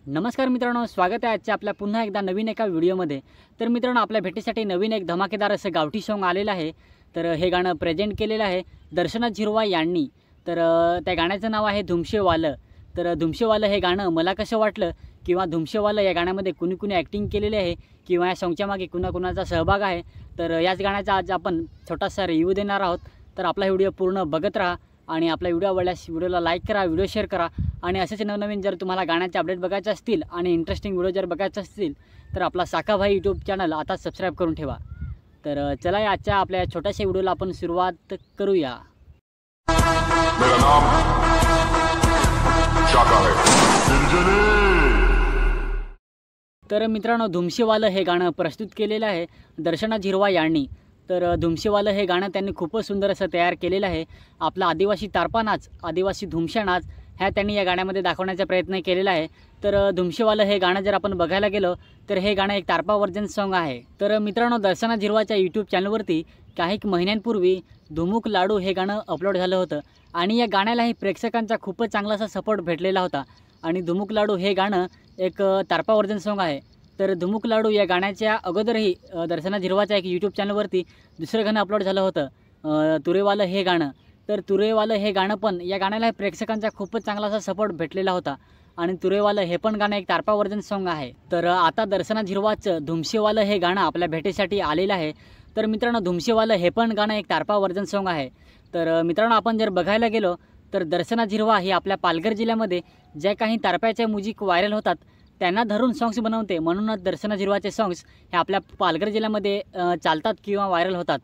नमस्कार मित्रांनो, स्वागत आहे आजच्या आपल्या पुन्हा एकदा नवीन एका व्हिडिओमध्ये। तर मित्रांनो, आपल्या भेटीसाठी नवीन एक धमाकेदार असं गावठी सॉन्ग आलेलं आहे। तर हे गाणं प्रेझेंट केलेलं आहे दर्शना झिरवाळ यांनी। तर त्या गाण्याचं नाव आहे धुमशेवालं। तर धुमशेवालं हे गाणं मला कसं वाटलं किंवा धुमशेवालं या गाण्यामध्ये कुणी ॲक्टिंग केलेली आहे किंवा या सॉन्गच्या मागे कुणाचा सहभाग आहे, तर याच गाण्याचा आज आपण छोटासा रिव्ह्यू देणार आहोत। तर आपला व्हिडिओ पूर्ण बघत राहा आणि आपला व्हिडिओ आवडल्यास व्हिडिओला लाईक करा, व्हिडिओ शेअर करा आणि असेच नवनवीन जर तुम्हाला गाण्याचे अपडेट बघायचे असतील आणि इंटरेस्टिंग व्हिडिओ जर बघायचे असतील तर आपला साखा भाई यूट्यूब चॅनल आता सबस्क्राईब करून ठेवा। तर चला आजच्या आपल्या छोट्याशा व्हिडिओला आपण सुरुवात करूया। मेरा नाम शाका है। तर मित्रांनो, धुमशेवालं हे गाणं प्रस्तुत केलेलं आहे दर्शना झिरवाळ यांनी। तर धुमशेवालं हे गाणं त्यांनी खूपच सुंदर असं तयार केलेलं आहे। आपला आदिवासी तारपा नाच, आदिवासी धुमशा नाच ह्या त्यांनी या गाण्यामध्ये दाखवण्याचा प्रयत्न केलेला आहे। तर धुमशेवालं हे गाणं जर आपण बघायला गेलो तर हे गाणं एक तारपा व्हर्जन सॉन्ग आहे। तर मित्रांनो, दर्शना झिरवाळच्या यूट्यूब चॅनलवरती काही महिन्यांपूर्वी धुमुक लाडू हे गाणं अपलोड झालं होतं आणि या गाण्यालाही प्रेक्षकांचा खूपच चांगला असा सपोर्ट भेटलेला होता। आणि धुमुक लाडू हे गाणं एक तारपा व्हर्जन सॉन्ग आहे। तर धुमुक लाडू या गाण्याच्या अगोदरही दर्शना झिरवाळच्या एक यूट्यूब चॅनलवरती दुसरं गाणं अपलोड झालं होतं, तुरेवालं हे गाणं। तर तुरेवालं हे गाणं पण या गाण्याला प्रेक्षकांचा खूपच चांगला असा सपोर्ट भेटलेला होता आणि तुरेवालं हे पण गाणं एक तारपा व्हर्जन सॉन्ग आहे। तर आता दर्शना झिरवाळचं धुमशेवालं हे गाणं आपल्या भेटीसाठी आलेलं आहे। तर मित्रांनो, धुमशेवालं हे पण गाणं एक तारपा व्हर्जन सॉन्ग आहे। तर मित्रांनो, आपण जर बघायला गेलो तर दर्शना झिरवाळ ही आपल्या पालघर जिल्ह्यामध्ये ज्या काही तारप्याच्या म्युझिक व्हायरल होतात त्यांना धरून सॉंग्स बनवते, म्हणूनच दर्शना झिरवाळचे सॉंग्स हे आपल्या पालघर जिल्ह्यामध्ये चालतात किंवा व्हायरल होतात।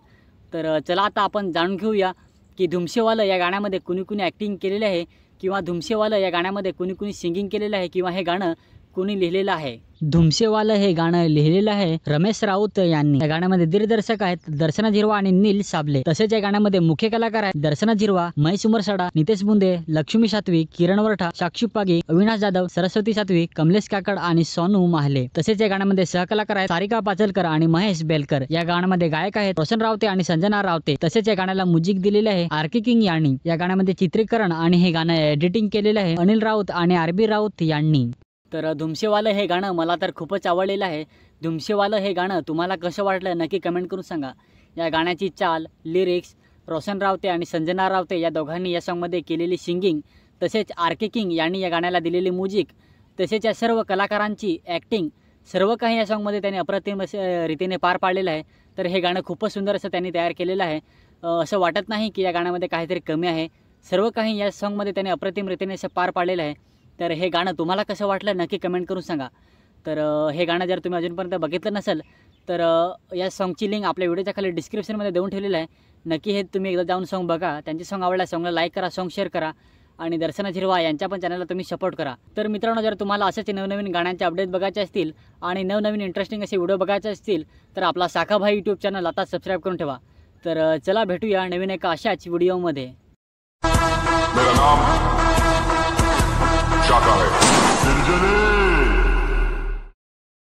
तर चला आता आपण जाणून घेऊया की धुमशेवालं या गाण्यामध्ये कुणी ॲक्टिंग केलेले आहे किंवा धुमशेवालं या गाण्यामध्ये कुणी सिंगिंग केलेलं आहे किंवा हे गाणं कुणी लिहिलेलं आहे। धुमशेवालं हे गाणं लिहिलेलं आहे रमेश राऊत यांनी। या गाण्यामध्ये दिग्दर्शक आहेत दर्शना झिरवाळ आणि नील साबले। तसेच या गाण्यामध्ये मुख्य कलाकार आहेत दर्शना झिरवाळ, महेश उमरसाडा, नितेश बुंदे, लक्ष्मी सात्विक, किरण वरठा, साक्षी पागी, अविनाश जाधव, सरस्वती सात्विक, कमलेश काकड आणि सोनू माहले। तसेच या गाण्यामध्ये सहकलाकार आहेत सारिका पाचलकर आणि महेश बेलकर। या गाण्यामध्ये गायक आहेत रोशन रावते आणि संजना रावते। तसेच या गाण्याला म्युझिक दिलेले आहे आरके किंग यांनी। या गाण्यामध्ये चित्रीकरण आणि हे गाणं एडिटिंग केलेलं आहे अनिल राऊत आणि आरबी राऊत यांनी। तर धुमशेवालं हे गाणं मला तर खूपच आवडलेलं आहे। धुमशेवालं हे गाणं तुम्हाला कसं वाटलं नक्की कमेंट करून सांगा। या गाण्याची चाल, लिरिक्स रोशन रावते आणि संजना रावते या दोघांनी या सॉन्गमध्ये केलेली सिंगिंग, तसेच आरके किंग यांनी या गाण्याला दिलेली म्युझिक, तसेच या सर्व कलाकारांची ॲक्टिंग, सर्व काही या सॉन्गमध्ये त्यांनी अप्रतिम रीतीने पार पाडलेलं आहे। तर हे गाणं खूपच सुंदर असं त्यांनी तयार केलेलं आहे। असं वाटत नाही की या गाण्यामध्ये काहीतरी कमी आहे, सर्व काही या सॉन्गमध्ये त्यांनी अप्रतिम रीतीने असं पार पाडलेलं आहे। तर हे गाणं तुम्हाला कसं वाटलं नक्की कमेंट करून सांगा। तर हे गाणं जर तुम्ही अजूनपर्यंत बघितलं नसेल तर या सॉन्गची लिंक आपल्या व्हिडिओच्या खाली डिस्क्रिप्शनमध्ये देऊन ठेवलेलं आहे। नक्की हे तुम्ही एकदा जाऊन सॉन्ग बघा। त्यांचे सॉन्ग आवडल्यास सॉन्गला लाईक करा, सॉन्ग शेअर करा आणि दर्शना झिरवाळ यांच्या पण चॅनलला तुम्ही सपोर्ट करा। तर मित्रांनो, जर तुम्हाला असेच नवनवीन गाण्यांचे अपडेट बघायचे असतील आणि नवनवीन इंटरेस्टिंग असे व्हिडिओ बघायचे असतील तर आपला साखा भाई यूट्यूब चॅनल आता सबस्क्राईब करून ठेवा। तर चला भेटूया नवीन एका अशाच व्हिडिओमध्ये। मेरा नाम शाका है।